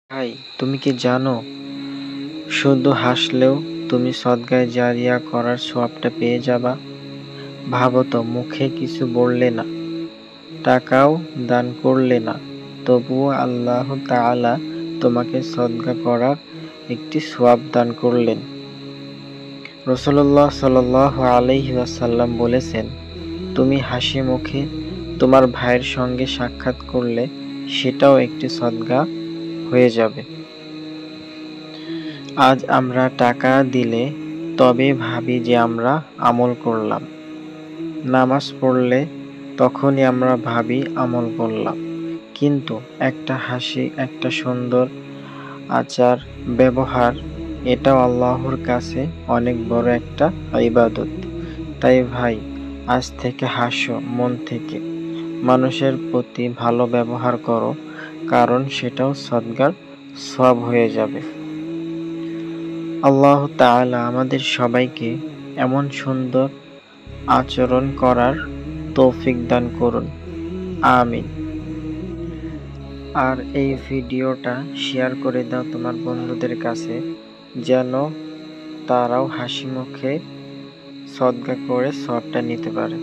ভাই, তুমি কি জানো, শুধু হাসলেও তুমি সদকায়ে জারিয়া করার সওয়াবটা পেয়ে যাবা। ভাবো তো, মুখে কিছু বললে না, টাকাও দান করলে না, তবুও আল্লাহ তাআলা তোমাকে সদকা করার একটি সওয়াব দান করলেন। রাসূলুল্লাহ সাল্লাল্লাহু আলাইহি ওয়াসাল্লাম বলেছেন, তুমি হাসি মুখে তোমার ভাইয়ের সঙ্গে সাক্ষাৎ করলে সেটাও একটি সদকা হয়ে যাবে। আজ আমরা টাকা দিলে তবে ভাবি যে আমরা আমল করলাম, নামাজ পড়লে তখনই আমরা ভাবি আমল করলাম, কিন্তু একটা হাসি, একটা সুন্দর আচার ব্যবহার, এটাও আল্লাহর কাছে অনেক বড় একটা ইবাদত। তাই ভাই, আজ থেকে হাসো মন থেকে, মানুষের প্রতি ভালো ব্যবহার করো, কারণ সেটাও সদকার সওয়াব হয়ে যাবে। আল্লাহ তাআলা আমাদের সবাইকে এমন সুন্দর আচরণ করার তৌফিক দান করুন, আমিন। আর এই ভিডিওটা শেয়ার করে দাও তোমার বন্ধুদের কাছে, যেন তারাও হাসি মুখে সদকা করে সওয়াবটা নিতে পারে।